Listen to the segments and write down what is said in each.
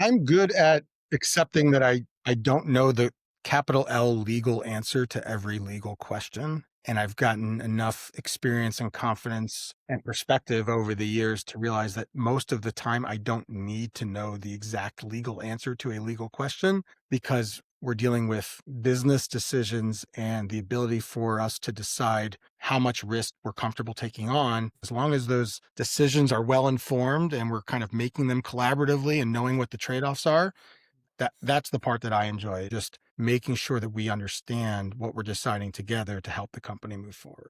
I'm good at accepting that I don't know the capital L legal answer to every legal question. And I've gotten enough experience and confidence and perspective over the years to realize that most of the time I don't need to know the exact legal answer to a legal question because we're dealing with business decisions and the ability for us to decide how much risk we're comfortable taking on. As long as those decisions are well informed and we're kind of making them collaboratively and knowing what the trade-offs are, that's the part that I enjoy, just making sure that we understand what we're deciding together to help the company move forward.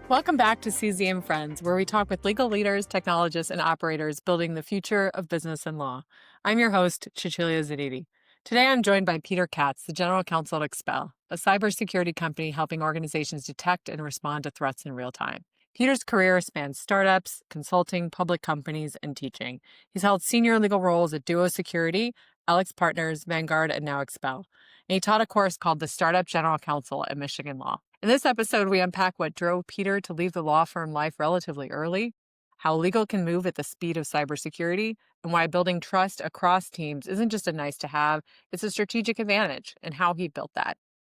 Welcome back to CZ and Friends, where we talk with legal leaders, technologists, and operators building the future of business and law. I'm your host, Cecilia Zadidi. Today, I'm joined by Peter Katz, the General Counsel at Expel, a cybersecurity company helping organizations detect and respond to threats in real time. Peter's career spans startups, consulting, public companies, and teaching. He's held senior legal roles at Duo Security, Alex Partners, Vanguard, and now Expel. And he taught a course called the Startup General Counsel at Michigan Law. In this episode, we unpack what drove Peter to leave the law firm life relatively early, how legal can move at the speed of cybersecurity, and why building trust across teams isn't just a nice to have, it's a strategic advantage, and how he built that.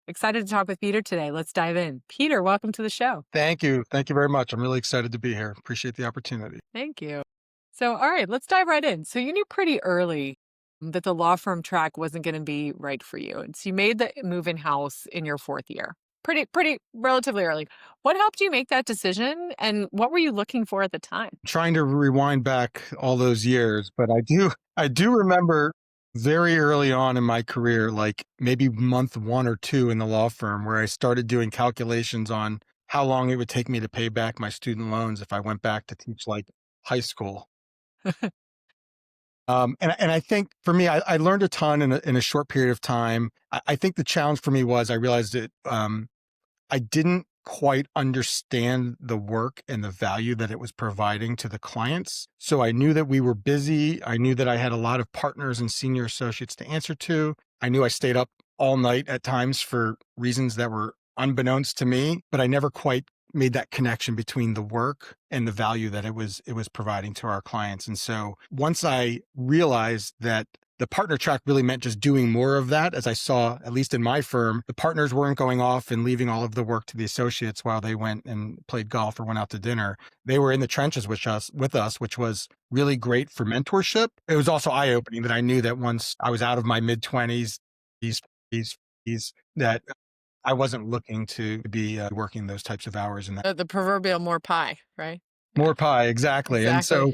Excited to talk with Peter today. Let's dive in. Peter, welcome to the show. Thank you. Thank you very much. I'm really excited to be here. Appreciate the opportunity. Thank you. So, all right, let's dive right in. So you knew pretty early that the law firm track wasn't going to be right for you. And so you made the move in-house in your fourth year. Pretty relatively early. What helped you make that decision, and what were you looking for at the time? Trying to rewind back all those years, but I do remember very early on in my career, like maybe month 1 or 2 in the law firm, where I started doing calculations on how long it would take me to pay back my student loans if I went back to teach like high school. And I think for me, I learned a ton in a short period of time. I think the challenge for me was I realized that I didn't quite understand the work and the value that it was providing to the clients. So I knew that we were busy. I knew that I had a lot of partners and senior associates to answer to. I knew I stayed up all night at times for reasons that were unbeknownst to me, but I never quite made that connection between the work and the value that it was providing to our clients. And so once I realized that the partner track really meant just doing more of that, as I saw, at least in my firm, the partners weren't going off and leaving all of the work to the associates while they went and played golf or went out to dinner. They were in the trenches with us, which was really great for mentorship. It was also eye-opening that I knew that once I was out of my mid-20s, that I wasn't looking to be working those types of hours. And The proverbial more pie, right? more pie, exactly. And so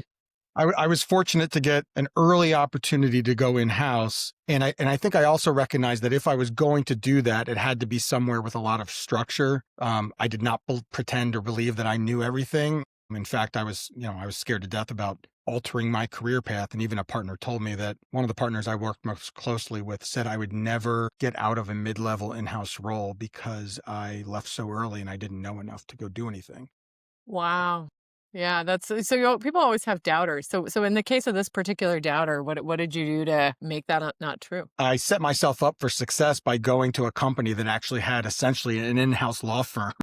I was fortunate to get an early opportunity to go in-house. And I think I also recognized that if I was going to do that, it had to be somewhere with a lot of structure. I did not pretend or believe that I knew everything. In fact, I was scared to death about altering my career path. And even a partner told me that one of the partners I worked most closely with said I would never get out of a mid-level in-house role because I left so early and I didn't know enough to go do anything. Wow. Yeah, that's so people always have doubters. So in the case of this particular doubter, what did you do to make that not true? I set myself up for success by going to a company that actually had essentially an in-house law firm.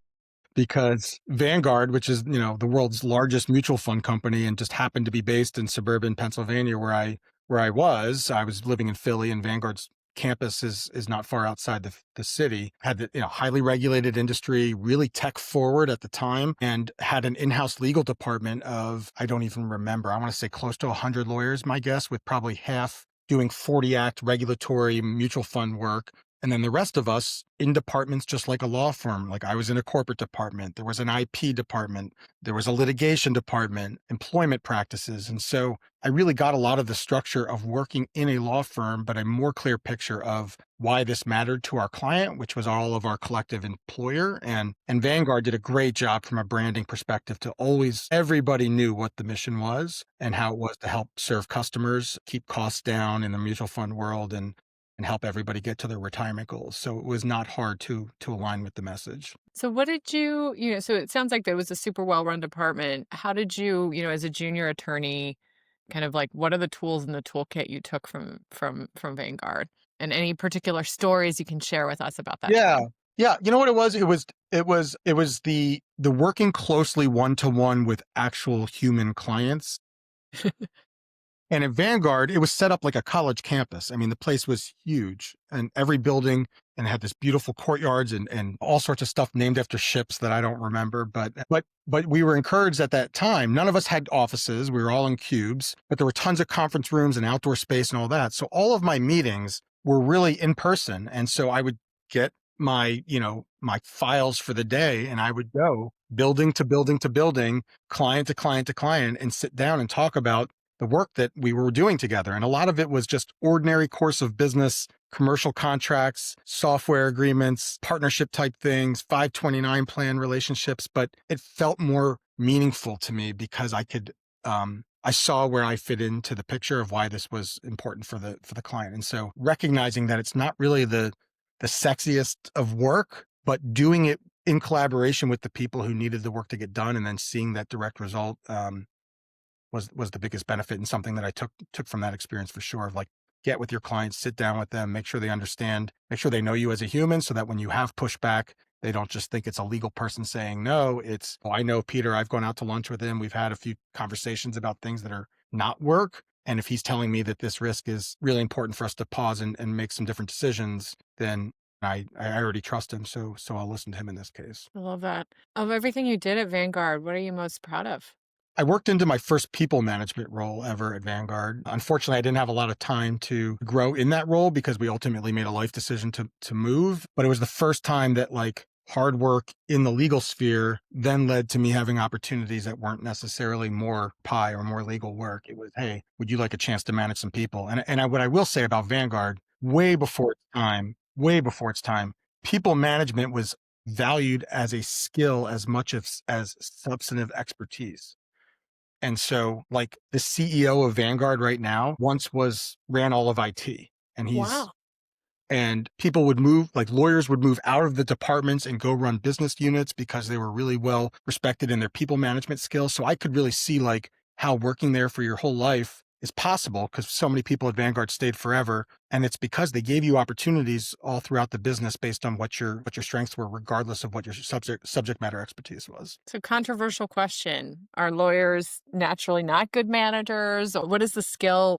Because Vanguard, which is, the world's largest mutual fund company and just happened to be based in suburban Pennsylvania where I was living in Philly, and Vanguard's campus is not far outside the city, had the highly regulated industry, really tech forward at the time, and had an in-house legal department of, I don't even remember, I want to say close to 100 lawyers, my guess, with probably half doing 40 Act regulatory mutual fund work. And then the rest of us in departments just like a law firm. Like I was in a corporate department, there was an IP department, there was a litigation department, employment practices. And so I really got a lot of the structure of working in a law firm, but a more clear picture of why this mattered to our client, which was all of our collective employer. And Vanguard did a great job from a branding perspective to always, everybody knew what the mission was and how it was to help serve customers, keep costs down in the mutual fund world, and help everybody get to their retirement goals. So it was not hard to align with the message. So what did so it sounds like there was a super well-run department. How did you, as a junior attorney, kind of like, what are the tools in the toolkit you took from Vanguard? And any particular stories you can share with us about that Yeah. time? Yeah, you know what it was? It was the working closely one-to-one with actual human clients. And at Vanguard, it was set up like a college campus. I mean, the place was huge and every building and had this beautiful courtyards and all sorts of stuff named after ships that I don't remember. But we were encouraged at that time. None of us had offices. We were all in cubes, but there were tons of conference rooms and outdoor space and all that. So all of my meetings were really in person. And so I would get my files for the day and I would go building to building to building, client to client to client, and sit down and talk about the work that we were doing together. And a lot of it was just ordinary course of business, commercial contracts, software agreements, partnership type things, 529 plan relationships. But it felt more meaningful to me because I saw where I fit into the picture of why this was important for the client. And so recognizing that it's not really the sexiest of work, but doing it in collaboration with the people who needed the work to get done and then seeing that direct result was the biggest benefit and something that I took from that experience for sure. Of like, get with your clients, sit down with them, make sure they understand, make sure they know you as a human, so that when you have pushback, they don't just think it's a legal person saying no. It's, oh, I know Peter. I've gone out to lunch with him. We've had a few conversations about things that are not work. And if he's telling me that this risk is really important for us to pause and make some different decisions, then I already trust him. So I'll listen to him in this case. I love that. Of everything you did at Vanguard, what are you most proud of? I worked into my first people management role ever at Vanguard. Unfortunately, I didn't have a lot of time to grow in that role because we ultimately made a life decision to move. But it was the first time that like hard work in the legal sphere then led to me having opportunities that weren't necessarily more pie or more legal work. It was, hey, would you like a chance to manage some people? What I will say about Vanguard, way before its time, people management was valued as a skill as much as substantive expertise. And so like the CEO of Vanguard right now once ran all of IT and Wow. people would move, like lawyers would move out of the departments and go run business units because they were really well respected in their people management skills. So I could really see like how working there for your whole life is possible because so many people at Vanguard stayed forever. And it's because they gave you opportunities all throughout the business based on what your strengths were, regardless of what your subject matter expertise was. So, controversial question. Are lawyers naturally not good managers? Or what is the skill?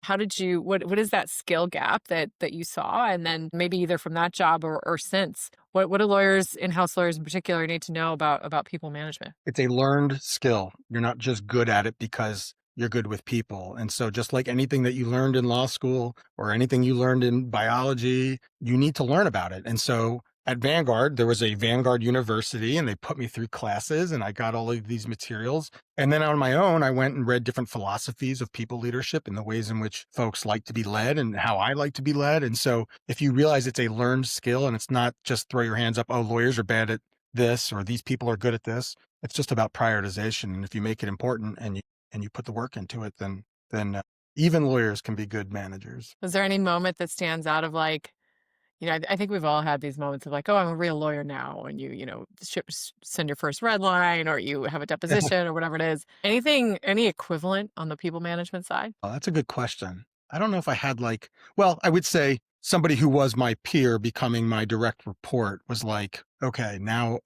How did you, what is that skill gap that you saw? And then maybe either from that job or since, what do lawyers, in-house lawyers in particular, need to know about people management? It's a learned skill. You're not just good at it because you're good with people. And so just like anything that you learned in law school or anything you learned in biology, you need to learn about it. And so at Vanguard, there was a Vanguard University and they put me through classes and I got all of these materials. And then on my own, I went and read different philosophies of people leadership and the ways in which folks like to be led and how I like to be led. And so if you realize it's a learned skill and it's not just throw your hands up, oh, lawyers are bad at this or these people are good at this. It's just about prioritization. And if you make it important and you put the work into it, then even lawyers can be good managers. Was there any moment that stands out of like, I think we've all had these moments of like, oh, I'm a real lawyer now, and send your first red line, or you have a deposition, or whatever it is. Any equivalent on the people management side? Oh, that's a good question. I don't know if I had well, I would say somebody who was my peer becoming my direct report was like, okay, now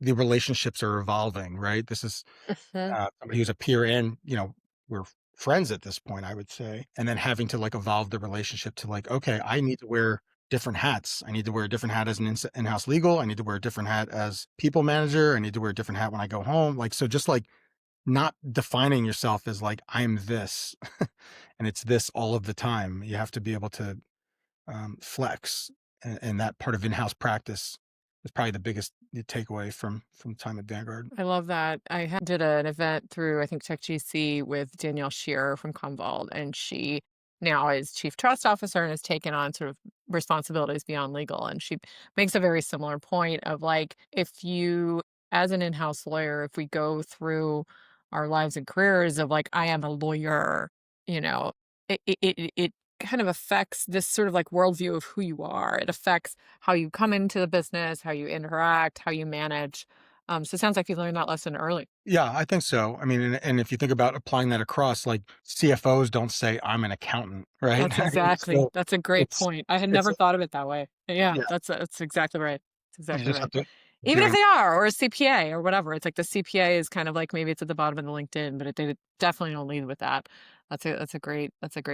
the relationships are evolving, right? This is Mhm. somebody who's a peer and, we're friends at this point, I would say. And then having to like evolve the relationship to like, okay, I need to wear different hats. I need to wear a different hat as an in-house legal. I need to wear a different hat as people manager. I need to wear a different hat when I go home. Like, so just like not defining yourself as like, I'm this and it's this all of the time. You have to be able to flex. And that part of in-house practice is probably the biggest takeaway from time at Vanguard. I love that. Did an event through, I think, TechGC with Danielle Shearer from Commvault, and she now is chief trust officer and has taken on sort of responsibilities beyond legal. And she makes a very similar point of like, if you, as an in-house lawyer, if we go through our lives and careers of like, I am a lawyer, you know, it kind of affects this sort of like worldview of who you are. It affects how you come into the business, how you interact, how you manage. So it sounds like you learned that lesson early. Yeah, I think so. I mean, and if you think about applying that across, like CFOs don't say I'm an accountant, right? That's So a great it's point. I had it's never thought of it that way. Yeah, yeah, that's exactly right. That's You exactly just right. have to Even if doing they are, or a CPA or whatever, it's like the CPA is kind of like maybe it's at the bottom of the LinkedIn, but they definitely don't lead with that. That's a great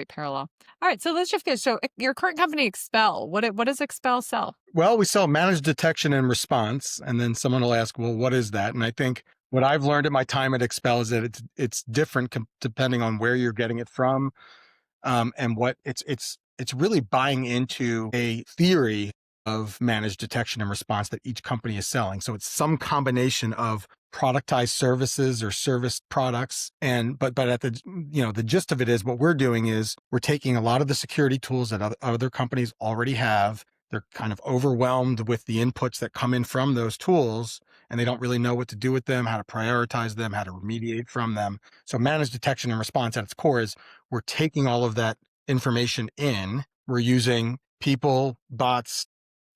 parallel. All right, so let's shift gears. So your current company, Expel, what does Expel sell? well, we sell managed detection and response, and then someone will ask, well, what is that? And I think what I've learned at my time at Expel is that it's different depending on where you're getting it from, and what it's really buying into a theory of managed detection and response that each company is selling. So it's some combination of productized services or service products, and but at the gist of it is what we're doing is we're taking a lot of the security tools that other companies already have. They're kind of overwhelmed with the inputs that come in from those tools, and they don't really know what to do with them, how to prioritize them, how to remediate from them. So managed detection and response at its core is we're taking all of that information in. We're using people, bots,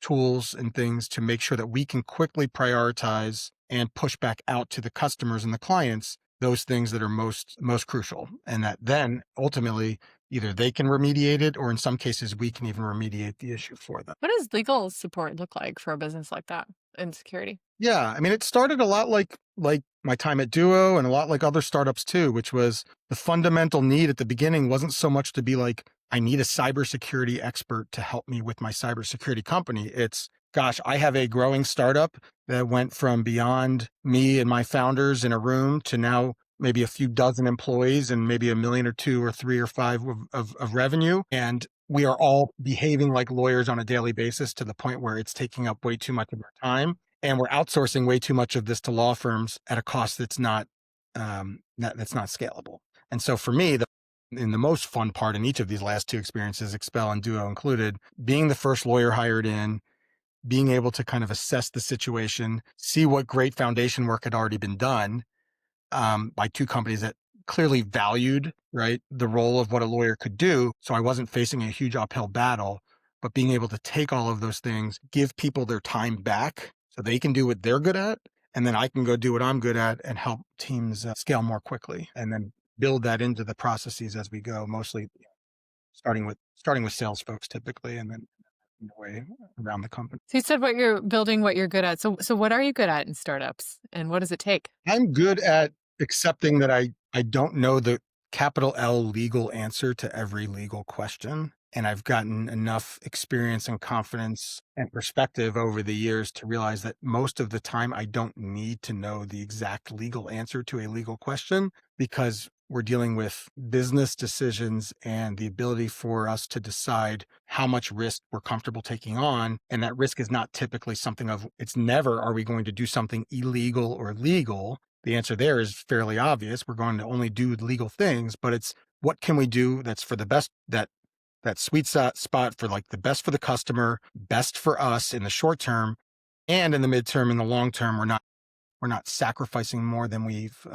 tools, and things to make sure that we can quickly prioritize and push back out to the customers and the clients those things that are most crucial, and that then ultimately either they can remediate it, or in some cases we can even remediate the issue for them. What does legal support look like for a business like that in security? Yeah, I mean, it started a lot like my time at Duo and a lot like other startups too, which was the fundamental need at the beginning wasn't so much to be like, I need a cybersecurity expert to help me with my cybersecurity company. It's, gosh, I have a growing startup that went from beyond me and my founders in a room to now maybe a few dozen employees and maybe a million or two or three or five of revenue. And we are all behaving like lawyers on a daily basis to the point where it's taking up way too much of our time, and we're outsourcing way too much of this to law firms at a cost that's that's not scalable. And so for me, in the most fun part in each of these last two experiences, Expel and Duo included, being the first lawyer hired in, being able to kind of assess the situation, see what great foundation work had already been done, by two companies that clearly valued, right, the role of what a lawyer could do. So I wasn't facing a huge uphill battle, but being able to take all of those things, give people their time back so they can do what they're good at. And then I can go do what I'm good at and help teams scale more quickly, and then build that into the processes as we go, mostly starting with sales folks typically, and then the way around the company. So you said what you're building, what you're good at. So what are you good at in startups, and what does it take? I'm good at accepting that I don't know the capital L legal answer to every legal question. And I've gotten enough experience and confidence and perspective over the years to realize that most of the time I don't need to know the exact legal answer to a legal question, because we're dealing with business decisions and the ability for us to decide how much risk we're comfortable taking on. And that risk is not typically something of, it's never, are we going to do something illegal or legal? The answer there is fairly obvious. We're going to only do legal things, but it's what can we do that's for the best, that sweet spot for like the best for the customer, best for us in the short term, and in the midterm and the long term, we're not sacrificing more than we've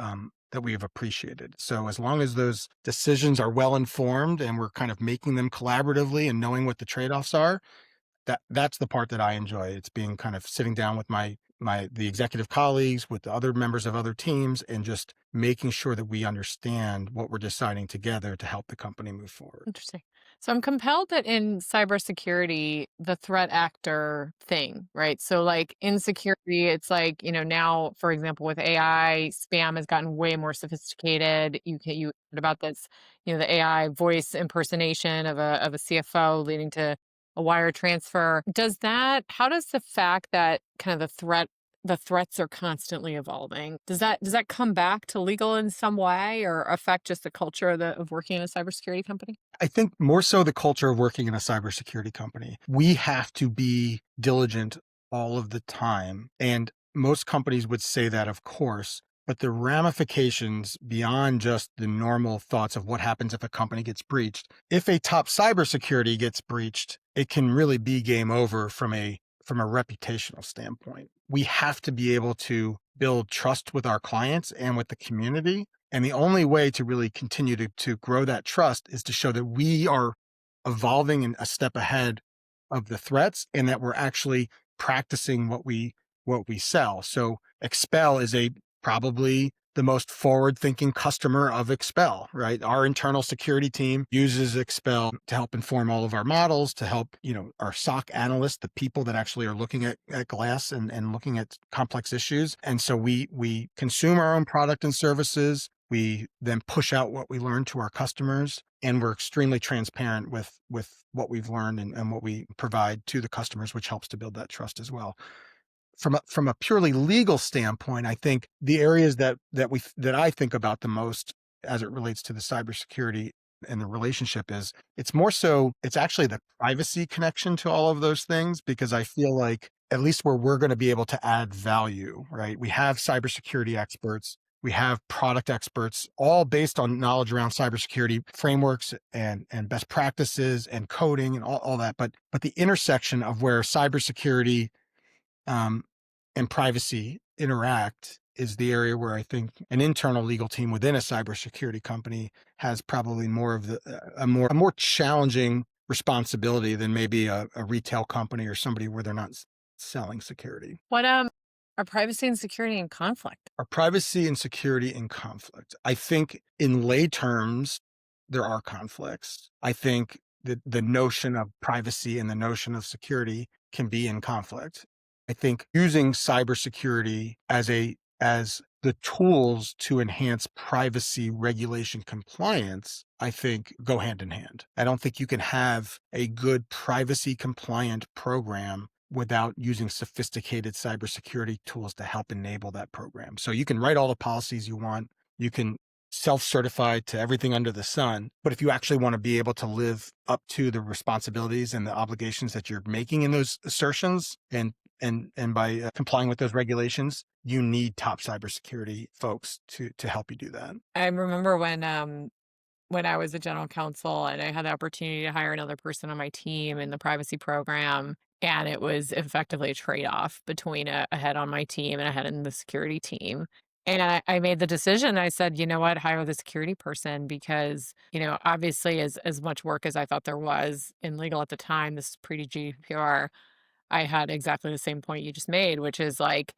appreciated. So as long as those decisions are well informed and we're kind of making them collaboratively and knowing what the trade-offs are, that's the part that I enjoy. It's being kind of sitting down with the executive colleagues, with the other members of other teams, and just making sure that we understand what we're deciding together to help the company move forward. Interesting. So I'm compelled that in cybersecurity, the threat actor thing, right? So like in security, it's like, now, for example, with AI, spam has gotten way more sophisticated. You heard about this, the AI voice impersonation of a CFO leading to a wire transfer. How does the fact that kind of the threats are constantly evolving, does that come back to legal in some way, or affect just the culture of working in a cybersecurity company? I think more so the culture of working in a cybersecurity company. We have to be diligent all of the time. And most companies would say that, of course, but the ramifications beyond just the normal thoughts of what happens if a company gets breached. If a top cybersecurity gets breached, it can really be game over from a reputational standpoint. We have to be able to build trust with our clients and with the community, and the only way to really continue to grow that trust is to show that we are evolving and a step ahead of the threats, and that we're actually practicing what we sell. So Expel is probably the most forward-thinking customer of Expel, right? Our internal security team uses Expel to help inform all of our models, to help, our SOC analysts, the people that actually are looking at glass and looking at complex issues. And so we consume our own product and services. We then push out what we learn to our customers, and we're extremely transparent with what we've learned and what we provide to the customers, which helps to build that trust as well. From a purely legal standpoint, I think the areas that I think about the most as it relates to the cybersecurity and the relationship is it's actually the privacy connection to all of those things, because I feel like at least where we're going to be able to add value, right? We have cybersecurity experts. We have product experts, all based on knowledge around cybersecurity frameworks and best practices and coding and all that. But the intersection of where cybersecurity um, and privacy interact is the area where I think an internal legal team within a cybersecurity company has probably more of a more challenging responsibility than maybe a retail company or somebody where they're not selling security. What are privacy and security in conflict? Are privacy and security in conflict? I think in lay terms, there are conflicts. I think that the notion of privacy and the notion of security can be in conflict. I think using cybersecurity as the tools to enhance privacy regulation compliance, I think go hand in hand. I don't think you can have a good privacy compliant program without using sophisticated cybersecurity tools to help enable that program. So you can write all the policies you want. You can self-certify to everything under the sun. But if you actually want to be able to live up to the responsibilities and the obligations that you're making in those assertions and by complying with those regulations, you need top cybersecurity folks to help you do that. I remember when I was a general counsel and I had the opportunity to hire another person on my team in the privacy program. And it was effectively a trade-off between a head on my team and a head in the security team. And I made the decision. I said, you know what, hire the security person because, obviously as much work as I thought there was in legal at the time, this is pre-GDPR, I had exactly the same point you just made, which is like,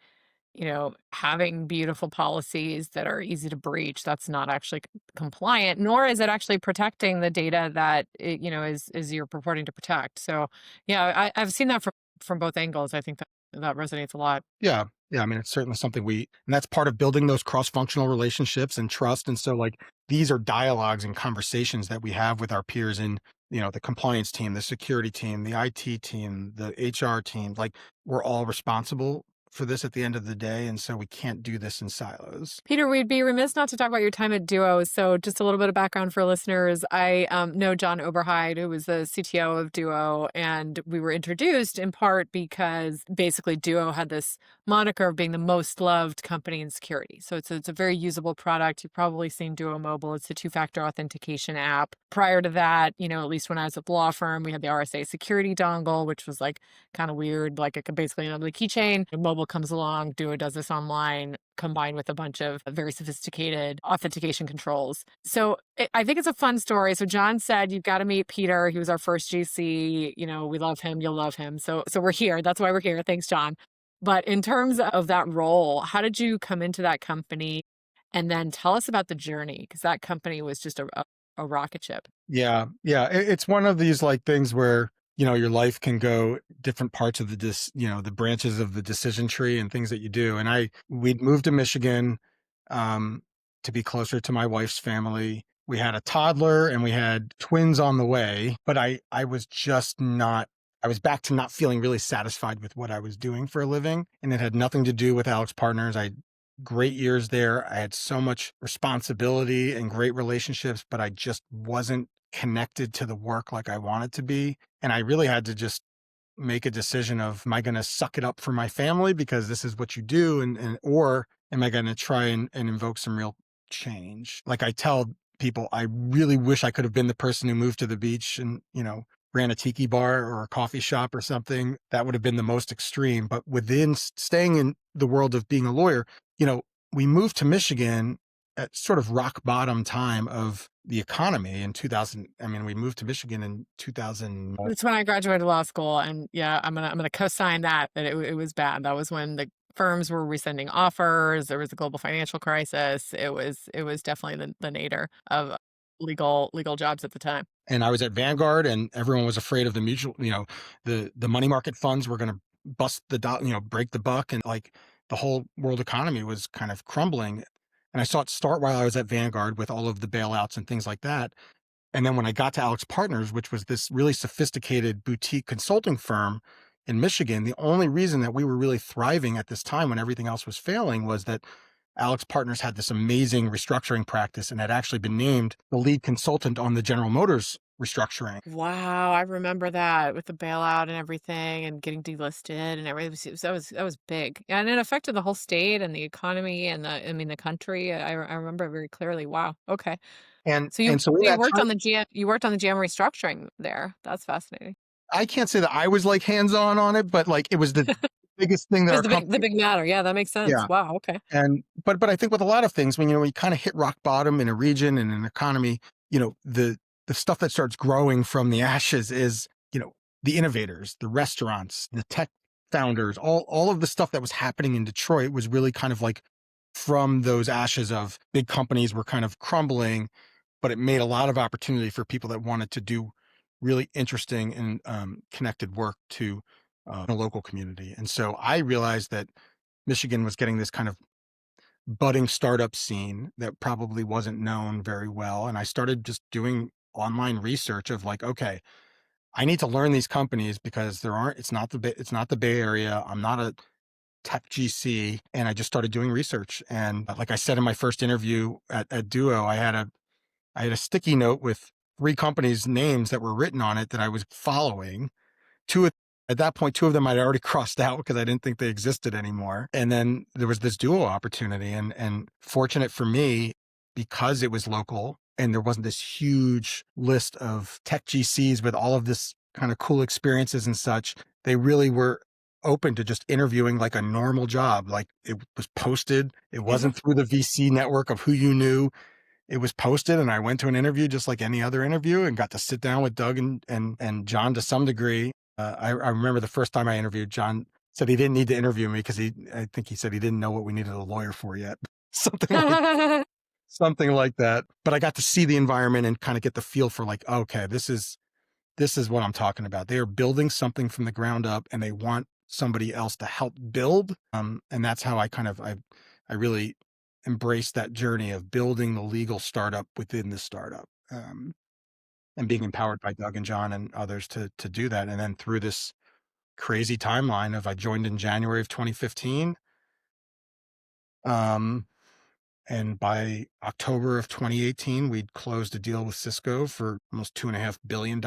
having beautiful policies that are easy to breach, that's not actually compliant, nor is it actually protecting the data that is you're purporting to protect. So, yeah, I've seen that from both angles. I think that resonates a lot. Yeah. Yeah. I mean, it's certainly something and that's part of building those cross-functional relationships and trust. And so like these are dialogues and conversations that we have with our peers in, the compliance team, the security team, the IT team, the HR team. Like we're all responsible for this at the end of the day. And so we can't do this in silos. Peter, we'd be remiss not to talk about your time at Duo. So just a little bit of background for listeners. I know John Oberheide, who was the CTO of Duo, and we were introduced in part because basically Duo had this moniker of being the most loved company in security. So it's a very usable product. You've probably seen Duo Mobile. It's a two-factor authentication app. Prior to that, at least when I was at the law firm, we had the RSA security dongle, which was like kind of weird, like it could basically another keychain. Mobile comes along, Duo does this online, combined with a bunch of very sophisticated authentication controls. So I think it's a fun story. So John said, you've got to meet Peter. He was our first GC. We love him. You'll love him. So we're here. That's why we're here. Thanks, John. But in terms of that role, how did you come into that company? And then tell us about the journey, because that company was just a rocket ship. Yeah. Yeah. It's one of these like things where, your life can go different parts of the branches of the decision tree and things that you do. And we'd moved to Michigan, to be closer to my wife's family. We had a toddler and we had twins on the way, but I was back to not feeling really satisfied with what I was doing for a living. And it had nothing to do with Alex Partners. I had great years there. I had so much responsibility and great relationships, but I just wasn't connected to the work like I wanted to be. And I really had to just make a decision of, am I going to suck it up for my family because this is what you do? Or am I going to try and invoke some real change? Like I tell people, I really wish I could have been the person who moved to the beach and, ran a tiki bar or a coffee shop or something. That would have been the most extreme. But within staying in the world of being a lawyer, we moved to Michigan at sort of rock bottom time of the economy in 2000. I mean, we moved to Michigan in 2000. That's when I graduated law school. And yeah, I'm gonna co-sign that it was bad. That was when the Firms were rescinding offers. There was a global financial crisis. It was definitely the nadir of legal jobs at the time. And I was at Vanguard, and everyone was afraid of the mutual, the money market funds were going to bust break the buck, and like the whole world economy was kind of crumbling. And I saw it start while I was at Vanguard with all of the bailouts and things like that. And then when I got to Alex Partners, which was this really sophisticated boutique consulting firm in Michigan, the only reason that we were really thriving at this time when everything else was failing was that Alex Partners had this amazing restructuring practice and had actually been named the lead consultant on the General Motors restructuring. Wow, I remember that with the bailout and everything and getting delisted and everything. That was big. And it affected the whole state and the economy and the country. I remember it very clearly. Wow. Okay. And So and you so in you that worked time, on the GM restructuring there. That's fascinating. I can't say that I was like hands-on on it, but like it was the biggest thing that It was our the company. big matter. Yeah, that makes sense. Yeah. Wow. Okay. And but I think with a lot of things, when you kind of hit rock bottom in a region and an economy, the stuff that starts growing from the ashes is, the innovators, the restaurants, the tech founders, all of the stuff that was happening in Detroit was really kind of like from those ashes of big companies were kind of crumbling, but it made a lot of opportunity for people that wanted to do really interesting and connected work to a local community. And so I realized that Michigan was getting this kind of budding startup scene that probably wasn't known very well. And I started just doing online research of like, okay, I need to learn these companies because it's not the Bay Area. I'm not a tech GC. And I just started doing research. And like I said in my first interview at Duo, I had a sticky note with 3 companies' names that were written on it that I was following. Two of At that point, 2 of them I'd already crossed out because I didn't think they existed anymore. And then there was this Duo opportunity, and fortunate for me, because it was local and there wasn't this huge list of tech GCs with all of this kind of cool experiences and such, they really were open to just interviewing like a normal job. Like it was posted. It Hmm. wasn't through the VC network of who you knew. It was posted, and I went to an interview just like any other interview and got to sit down with Doug and John to some degree. I remember the first time I interviewed, John said he didn't need to interview me because I think he said he didn't know what we needed a lawyer for yet. something like Something like that. But I got to see the environment and kind of get the feel for like, okay, this is what I'm talking about. They are building something from the ground up and they want somebody else to help build. And that's how I really embraced that journey of building the legal startup within the startup. And being empowered by Doug and John and others to do that. And then through this crazy timeline of I joined in January of 2015. Um, And by October of 2018, we'd closed a deal with Cisco for almost $2.5 billion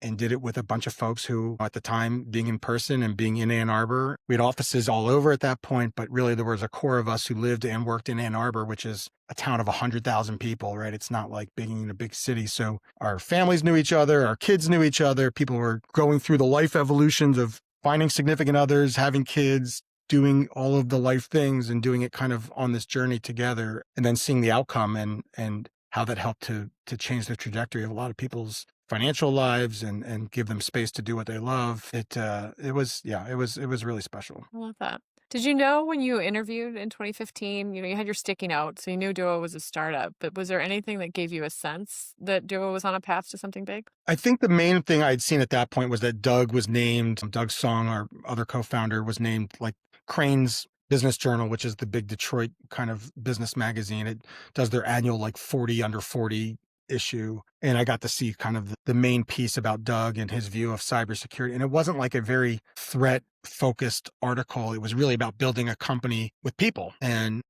and did it with a bunch of folks who, at the time, being in person and being in Ann Arbor, we had offices all over at that point, but really there was a core of us who lived and worked in Ann Arbor, which is a town of 100,000 people, right? It's not like being in a big city. So our families knew each other, our kids knew each other, people were going through the life evolutions of finding significant others, having kids, doing all of the life things and doing it kind of on this journey together, and then seeing the outcome and how that helped to change the trajectory of a lot of people's financial lives and give them space to do what they love. It was really special. I love that. Did you know when you interviewed in 2015, you had your sticky note, so you knew Duo was a startup, but was there anything that gave you a sense that Duo was on a path to something big? I think the main thing I'd seen at that point was that Doug Song, our other co-founder, was named like Crane's Business Journal, which is the big Detroit kind of business magazine. It does their annual like 40 under 40 issue. And I got to see kind of the main piece about Doug and his view of cybersecurity. And it wasn't like a very threat focused article. It was really about building a company with people and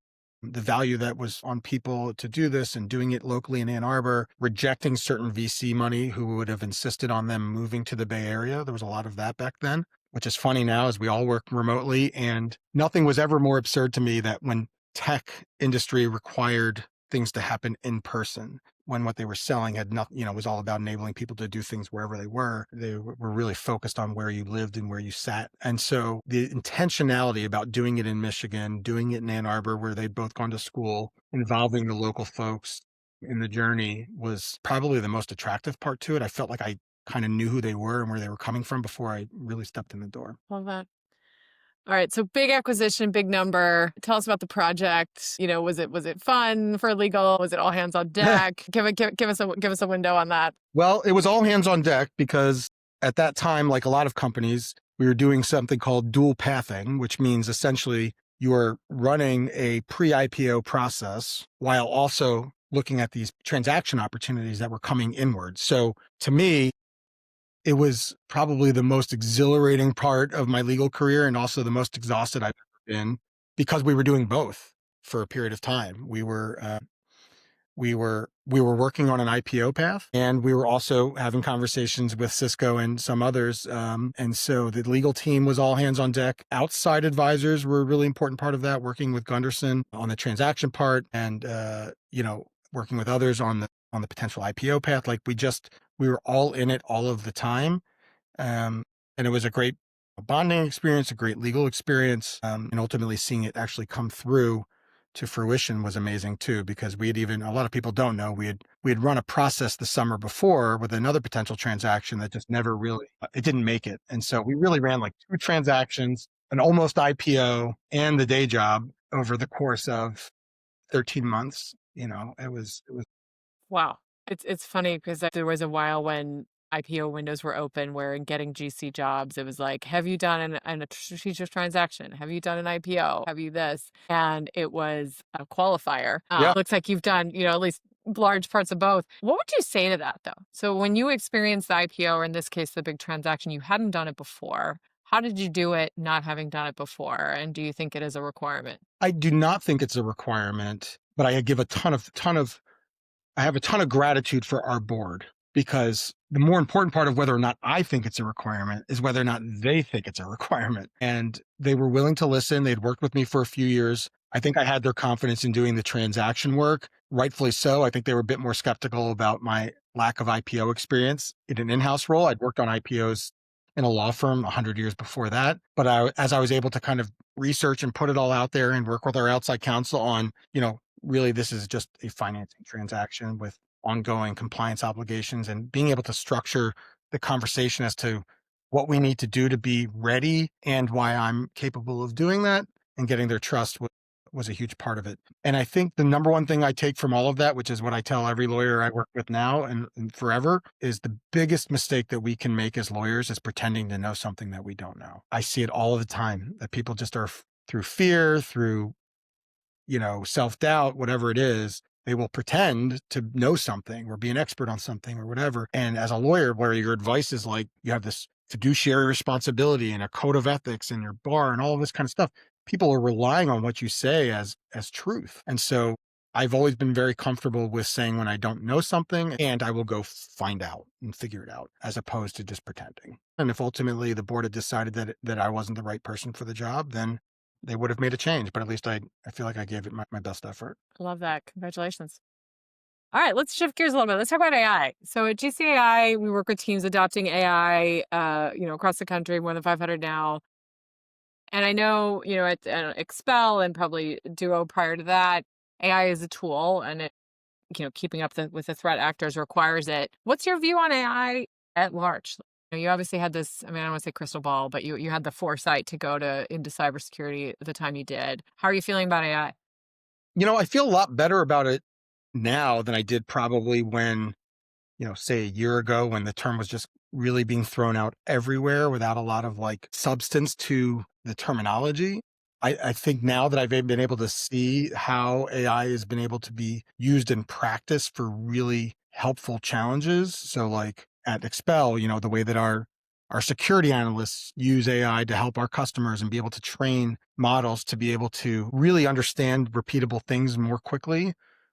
the value that was on people to do this and doing it locally in Ann Arbor, rejecting certain VC money who would have insisted on them moving to the Bay Area. There was a lot of that back then, which is funny now as we all work remotely. And nothing was ever more absurd to me that when tech industry required things to happen in person, when what they were selling had nothing, was all about enabling people to do things wherever they were. They were really focused on where you lived and where you sat. And so the intentionality about doing it in Michigan, doing it in Ann Arbor, where they'd both gone to school, involving the local folks in the journey was probably the most attractive part to it. I felt like I kind of knew who they were and where they were coming from before I really stepped in the door. Love that. All right. So big acquisition, big number. Tell us about the project. Was it fun for legal? Was it all hands on deck? Give us a window on that. Well, it was all hands on deck because at that time, like a lot of companies, we were doing something called dual pathing, which means essentially you are running a pre-IPO process while also looking at these transaction opportunities that were coming inward. So to me, it was probably the most exhilarating part of my legal career and also the most exhausted I've ever been because we were doing both for a period of time. We were working on an IPO path, and we were also having conversations with Cisco and some others. And so the legal team was all hands on deck. Outside advisors were a really important part of that, working with Gunderson on the transaction part, and working with others on the potential IPO path. Like we were all in it all of the time, and it was a great bonding experience, a great legal experience, and ultimately seeing it actually come through to fruition was amazing too, because a lot of people don't know, we had run a process the summer before with another potential transaction that just never really, it didn't make it. And so we really ran like 2 transactions, an almost IPO and the day job over the course of 13 months. It was Wow. It's funny because there was a while when IPO windows were open where in getting GC jobs, it was like, have you done a strategic transaction? Have you done an IPO? Have you this? And it was a qualifier. yeah. Looks like you've done, at least large parts of both. What would you say to that though? So when you experienced the IPO, or in this case, the big transaction, you hadn't done it before. How did you do it not having done it before? And do you think it is a requirement? I do not think it's a requirement, but I give I have a ton of gratitude for our board, because the more important part of whether or not I think it's a requirement is whether or not they think it's a requirement. And they were willing to listen. They'd worked with me for a few years. I think I had their confidence in doing the transaction work, rightfully so. I think they were a bit more skeptical about my lack of IPO experience in an in-house role. I'd worked on IPOs in a law firm 100 years before that. But as I was able to kind of research and put it all out there and work with our outside counsel on, really this is just a financing transaction with ongoing compliance obligations, and being able to structure the conversation as to what we need to do to be ready and why I'm capable of doing that, and getting their trust was a huge part of it. And I think the number one thing I take from all of that, which is what I tell every lawyer I work with now and forever, is the biggest mistake that we can make as lawyers is pretending to know something that we don't know. I see it all the time, that people just are through fear, through self-doubt, whatever it is, they will pretend to know something or be an expert on something or whatever. And as a lawyer, where your advice is like, you have this fiduciary responsibility and a code of ethics in your bar and all of this kind of stuff, people are relying on what you say as truth. And so I've always been very comfortable with saying when I don't know something, and I will go find out and figure it out, as opposed to just pretending. And if ultimately the board had decided that I wasn't the right person for the job, then they would have made a change. But at least I feel like I gave it my best effort. I love that. Congratulations. All right, let's shift gears a little bit. Let's talk about AI. So at GCAI, we work with teams adopting AI, across the country, more than 500 now. And I know, at Expel and probably Duo prior to that, AI is a tool, and it, keeping up with the threat actors requires it. What's your view on AI at large? You obviously had this, I don't want to say crystal ball, but you had the foresight to go into cybersecurity at the time you did. How are you feeling about AI? I feel a lot better about it now than I did probably when, say a year ago, when the term was just really being thrown out everywhere without a lot of like substance to the terminology. I think now that I've been able to see how AI has been able to be used in practice for really helpful challenges. So like at Expel, the way that our security analysts use AI to help our customers and be able to train models to be able to really understand repeatable things more quickly,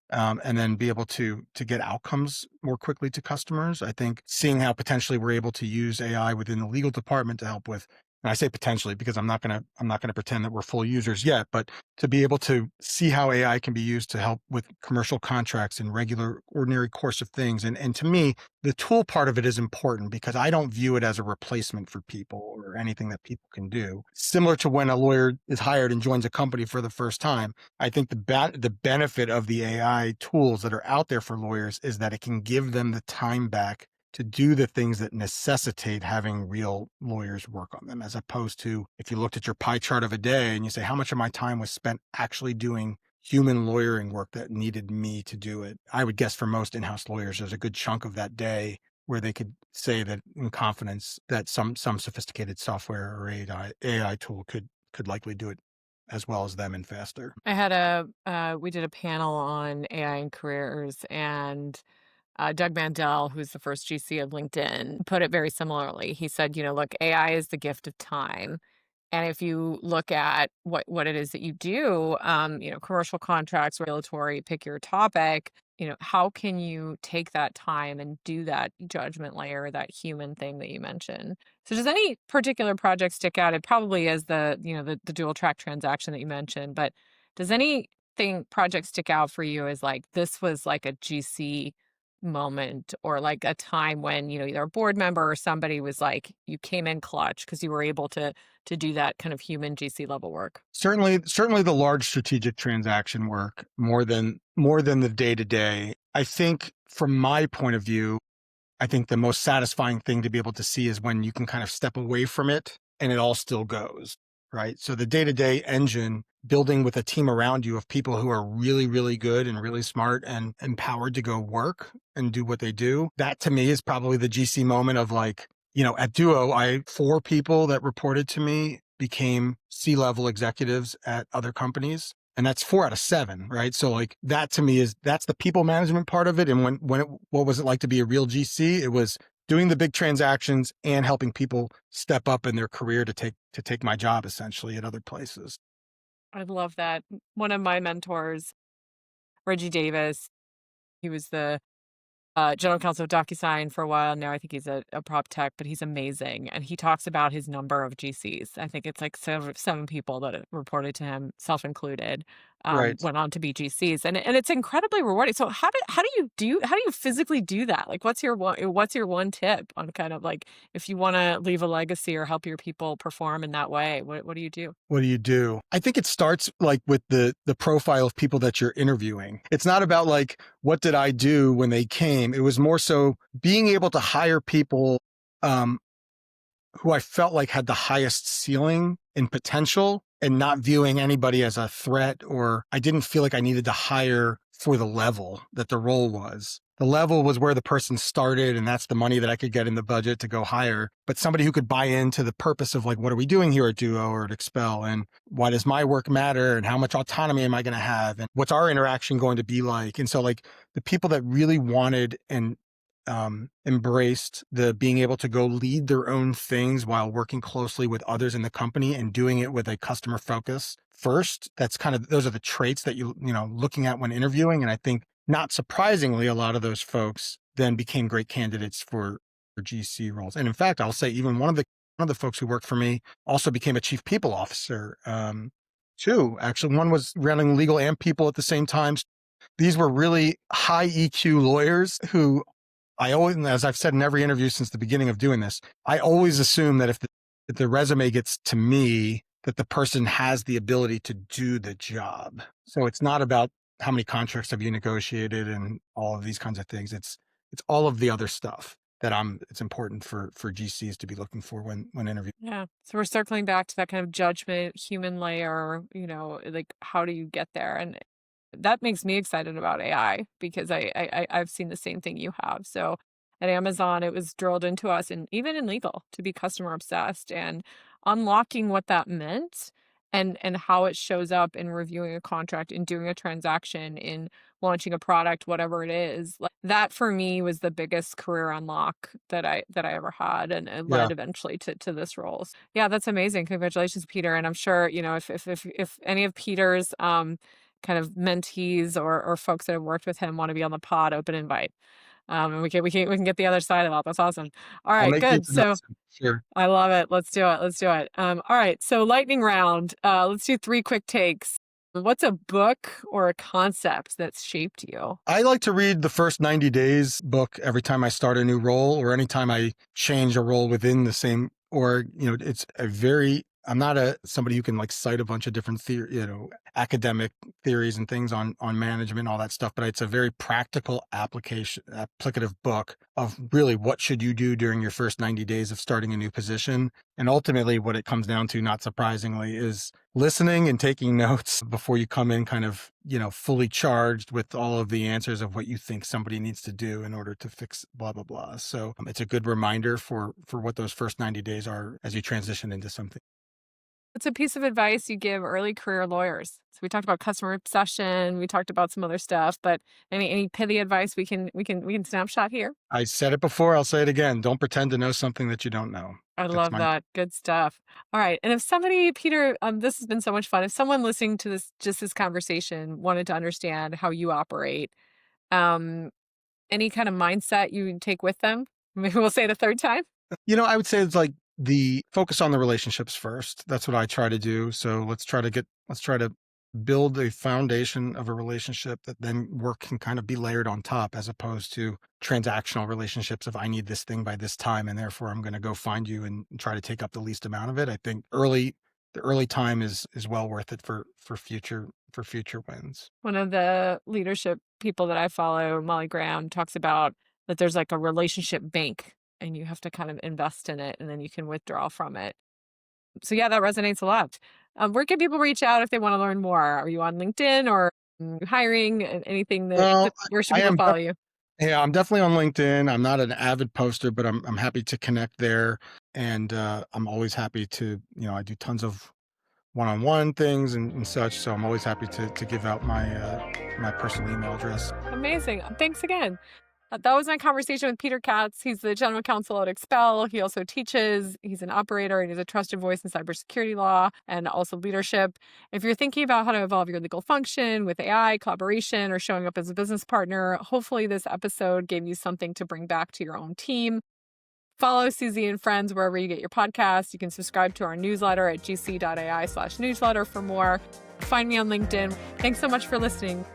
and then be able to get outcomes more quickly to customers. I think seeing how potentially we're able to use AI within the legal department to help with, and I say potentially because I'm not going to pretend that we're full users yet, but to be able to see how AI can be used to help with commercial contracts and regular ordinary course of things. And to me, the tool part of it is important because I don't view it as a replacement for people or anything that people can do. Similar to when a lawyer is hired and joins a company for the first time, I think the benefit of the AI tools that are out there for lawyers is that it can give them the time back to do the things that necessitate having real lawyers work on them, as opposed to if you looked at your pie chart of a day and you say, how much of my time was spent actually doing human lawyering work that needed me to do it? I would guess for most in-house lawyers, there's a good chunk of that day where they could say that in confidence that some sophisticated software or AI tool could likely do it as well as them and faster. I had we did a panel on AI and careers, and Doug Mandel, who's the first GC of LinkedIn, put it very similarly. He said, look, AI is the gift of time. And if you look at what it is that you do, commercial contracts, regulatory, pick your topic, how can you take that time and do that judgment layer, that human thing that you mentioned? So does any particular project stick out? It probably is the dual track transaction that you mentioned, but does anything project stick out for you as like, this was like a GC moment, or like a time when, either a board member or somebody was like, you came in clutch because you were able to do that kind of human GC level work? Certainly the large strategic transaction work more than the day to day. I think from my point of view, I think the most satisfying thing to be able to see is when you can kind of step away from it and it all still goes, right? So the day to day engine, building with a team around you of people who are really, really good and really smart and empowered to go work and do what they do. That to me is probably the GC moment of like, at Duo, 4 people that reported to me became C-level executives at other companies. And that's 4 out of 7, right? So like that to me that's the people management part of it. And what was it like to be a real GC? It was doing the big transactions and helping people step up in their career to take my job essentially at other places. I love that. One of my mentors, Reggie Davis, he was the general counsel of DocuSign for a while now. I think he's a prop tech, but he's amazing. And he talks about his number of GCs. I think it's like seven people that reported to him, self included, Right. went on to be GCs, and it's incredibly rewarding. So how do you physically do that? Like, what's your one tip on kind of like if you want to leave a legacy or help your people perform in that way? What do you do? What do you do? I think it starts like with the profile of people that you're interviewing. It's not about like, what did I do when they came? It was more so being able to hire people who I felt like had the highest ceiling and potential, and not viewing anybody as a threat, or I didn't feel like I needed to hire for the level that the role was. The level was where the person started, and that's the money that I could get in the budget to go hire. But somebody who could buy into the purpose of like, what are we doing here at Duo or at Expel? And why does my work matter? And how much autonomy am I going to have? And what's our interaction going to be like? And so like the people that really wanted and embraced the being able to go lead their own things while working closely with others in the company and doing it with a customer focus first. That's kind of, those are the traits that looking at when interviewing. And I think not surprisingly, a lot of those folks then became great candidates for GC roles. And in fact, I'll say even one of the folks who worked for me also became a chief people officer, too. Actually, one was running legal and people at the same time. These were really high EQ lawyers who I always, as I've said in every interview since the beginning of doing this, I always assume that if the resume gets to me, that the person has the ability to do the job. So it's not about how many contracts have you negotiated and all of these kinds of things. It's all of the other stuff that it's important for GCs to be looking for when interviewing. Yeah. So we're circling back to that kind of judgment, human layer, like how do you get there? And that makes me excited about AI because I've seen the same thing you have. So at Amazon, it was drilled into us, and even in legal, to be customer obsessed, and unlocking what that meant and how it shows up in reviewing a contract, in doing a transaction, in launching a product, whatever it is. Like, that for me was the biggest career unlock that I ever had, and it Yeah. led eventually to this role. Yeah, that's amazing. Congratulations, Peter. And I'm sure, if any of Peter's kind of mentees or folks that have worked with him want to be on the pod, open invite. And we can get the other side of that. That's awesome. All I'll right, make the good. So introduction. Sure. I love it. Let's do it. Let's do it. All right. So lightning round. Let's do 3 quick takes. What's a book or a concept that's shaped you? I like to read the first 90 days book every time I start a new role or anytime I change a role within the same, or, it's a very I'm not somebody who can like cite a bunch of different academic theories and things on management, all that stuff. But it's a very practical applicative book of really what should you do during your first 90 days of starting a new position. And ultimately, what it comes down to, not surprisingly, is listening and taking notes before you come in kind of, fully charged with all of the answers of what you think somebody needs to do in order to fix blah, blah, blah. So it's a good reminder for what those first 90 days are as you transition into something. What's a piece of advice you give early career lawyers? So we talked about customer obsession, we talked about some other stuff, but any pithy advice we can snapshot here? I said it before, I'll say it again. Don't pretend to know something that you don't know. I That's love my that. Good stuff. All right. And if somebody, Peter, this has been so much fun. If someone listening to this conversation wanted to understand how you operate, um, any kind of mindset you would take with them? Maybe we'll say it a third time. I would say it's like the focus on the relationships first. That's what I try to do. So let's try to build a foundation of a relationship that then work can kind of be layered on top, as opposed to transactional relationships of I need this thing by this time and therefore I'm going to go find you and try to take up the least amount of it. I think the early time is well worth it for future wins. One of the leadership people that I follow, Molly Graham, talks about that there's like a relationship bank and you have to kind of invest in it and then you can withdraw from it. So yeah, that resonates a lot. Where can people reach out if they want to learn more? Are you on LinkedIn or hiring? Anything Well, where should I people am. follow you? Yeah, I'm definitely on LinkedIn. I'm not an avid poster, but I'm happy to connect there, and I'm always happy to I do tons of one-on-one things and such. So I'm always happy to give out my personal email address. Amazing. Thanks again. That was my conversation with Peter Katz. He's the general counsel at Expel. He also teaches. He's an operator and he's a trusted voice in cybersecurity law and also leadership. If you're thinking about how to evolve your legal function with AI, collaboration, or showing up as a business partner, hopefully this episode gave you something to bring back to your own team. Follow CZ and Friends wherever you get your podcasts. You can subscribe to our newsletter at gc.ai/newsletter for more. Find me on LinkedIn. Thanks so much for listening.